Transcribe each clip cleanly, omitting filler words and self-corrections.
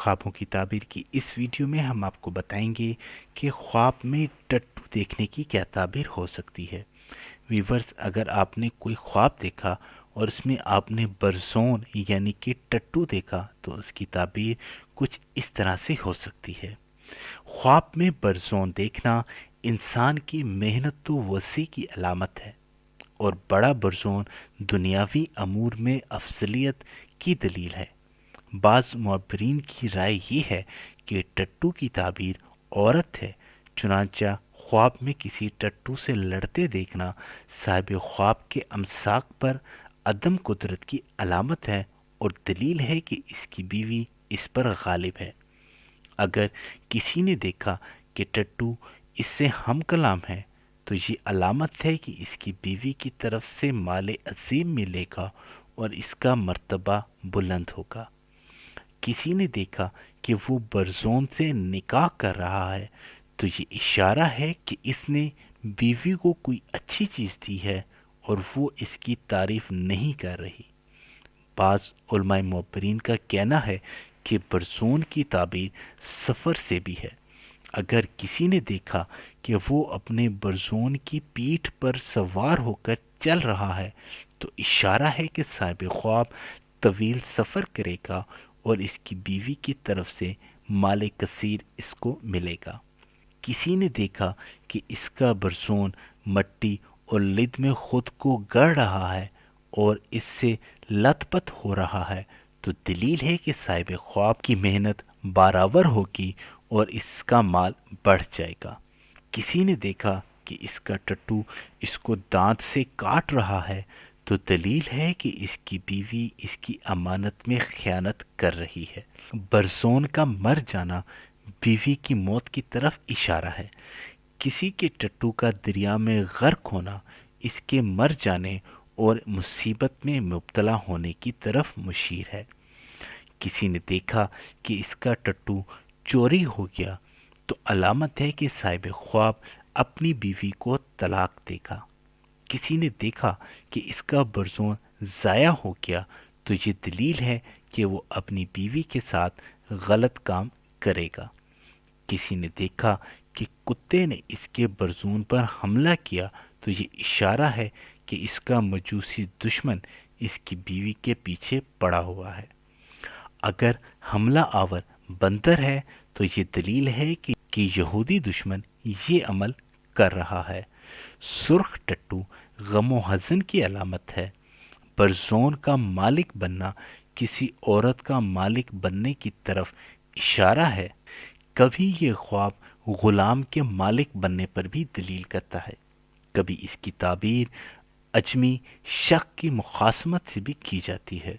ख्वाबों की ताबीर की इस वीडियो में हम आपको बताएंगे कि ख्वाब में टट्टू देखने की क्या ताबीर हो सकती है। व्यूवर्स, अगर आपने कोई ख्वाब देखा और उसमें आपने बरज़ोन यानी कि टट्टू देखा तो उसकी ताबीर कुछ इस तरह से हो सकती है। ख्वाब में बरज़ोन देखना इंसान की मेहनत तो वसी की अलामत है और बड़ा बरज़ोन दुनियावी अमूर में अफजलियत की दलील है। बाज़ मुअब्बरीन की राय ये है कि टट्टू की ताबीर औरत है, चुनांचा ख्वाब में किसी टट्टू से लड़ते देखना साहिब ख्वाब के अमसाक पर अदम कुदरत की अलामत है और दलील है कि इसकी बीवी इस पर गालिब है। अगर किसी ने देखा कि टट्टू इससे हम कलाम है तो ये अलामत है कि इसकी बीवी की तरफ से माले अजीम मिलेगा और इसका मर्तबा बुलंद होगा। किसी ने देखा कि वो बरज़ोन से निकाह कर रहा है तो ये इशारा है कि इसने बीवी को कोई अच्छी चीज़ दी है और वो इसकी तारीफ नहीं कर रही। बाज़ उलमाए मुअब्बरीन का कहना है कि बरज़ोन की ताबीर सफ़र से भी है। अगर किसी ने देखा कि वो अपने बरज़ोन की पीठ पर सवार होकर चल रहा है तो इशारा है कि साहिब ख्वाब तवील सफ़र करेगा और इसकी बीवी की तरफ से माल कसीर इसको मिलेगा। किसी ने देखा कि इसका बरज़ोन मट्टी और लिद में खुद को गड़ रहा है और इससे लथपथ हो रहा है तो दलील है कि साहिब ख्वाब की मेहनत बराबर होगी और इसका माल बढ़ जाएगा। किसी ने देखा कि इसका टट्टू इसको दांत से काट रहा है तो दलील है कि इसकी बीवी इसकी अमानत में खयानत कर रही है। बरज़ोन का मर जाना बीवी की मौत की तरफ इशारा है। किसी के टट्टू का दरिया में गर्क होना इसके मर जाने और मुसीबत में मुब्तला होने की तरफ मुशीर है। किसी ने देखा कि इसका टट्टू चोरी हो गया तो अलामत है कि साहिब ख्वाब अपनी बीवी को तलाक देगा। किसी ने देखा कि इसका बरज़ोन ज़ाया हो गया तो ये दलील है कि वो अपनी बीवी के साथ गलत काम करेगा। किसी ने देखा कि कुत्ते ने इसके बरज़ोन पर हमला किया तो ये इशारा है कि इसका मजूसी दुश्मन इसकी बीवी के पीछे पड़ा हुआ है। अगर हमला आवर बंदर है तो ये दलील है कि यहूदी दुश्मन ये अमल कर रहा है। सुर्ख टट्टू गमो हज़न की अलामत है। बरज़ोन का मालिक बनना किसी औरत का मालिक बनने की तरफ इशारा है। कभी ये ख्वाब गुलाम के मालिक बनने पर भी दलील करता है। कभी इसकी ताबीर अजमी शक की मुखासमत से भी की जाती है।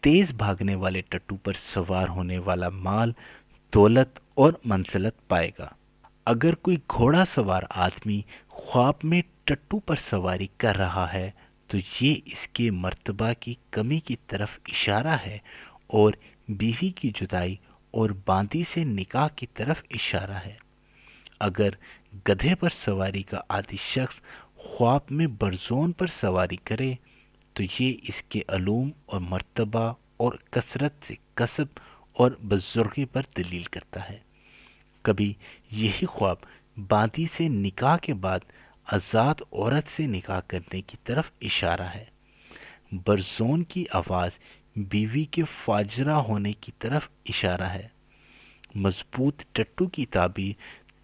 तेज भागने वाले टट्टू पर सवार होने वाला माल, दौलत और मंजिलत पाएगा। अगर कोई घोड़ा सवार आदमी ख्वाब में टट्टू पर सवारी कर रहा है तो ये इसके मर्तबा की कमी की तरफ इशारा है और बीवी की जुदाई और बांदी से निकाह की तरफ इशारा है। अगर गधे पर सवारी का आदि शख्स ख्वाब में बरज़ोन पर सवारी करे तो ये इसके अलूम और मर्तबा और कसरत से कसब और बुजुर्गी पर दलील करता है। कभी यही ख्वाब बांदी से निकाह के बाद आज़ाद औरत से निकाह करने की तरफ इशारा है। बरज़ोन की आवाज़ बीवी के फाजरा होने की तरफ इशारा है। मजबूत टट्टू की ताबीर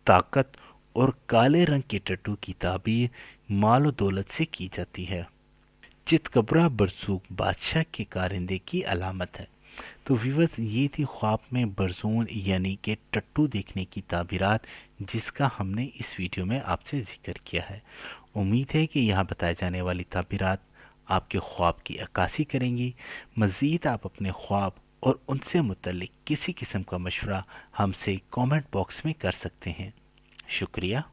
ताकत और काले रंग के टट्टू की ताबीर माल और दौलत से की जाती है। चितकबरा बरसूक बादशाह के कारिंदे की अलामत है। तो व्यूअर्स, ये थी ख्वाब में बरज़ोन यानी कि टट्टू देखने की ताबीरात जिसका हमने इस वीडियो में आपसे जिक्र किया है। उम्मीद है कि यहाँ बताए जाने वाली ताबीरात आपके ख्वाब की अक्कासी करेंगी। मज़ीद आप अपने ख्वाब और उनसे मुतल्लिक किसी किस्म का मशवरा हमसे कमेंट बॉक्स में कर सकते हैं। शुक्रिया।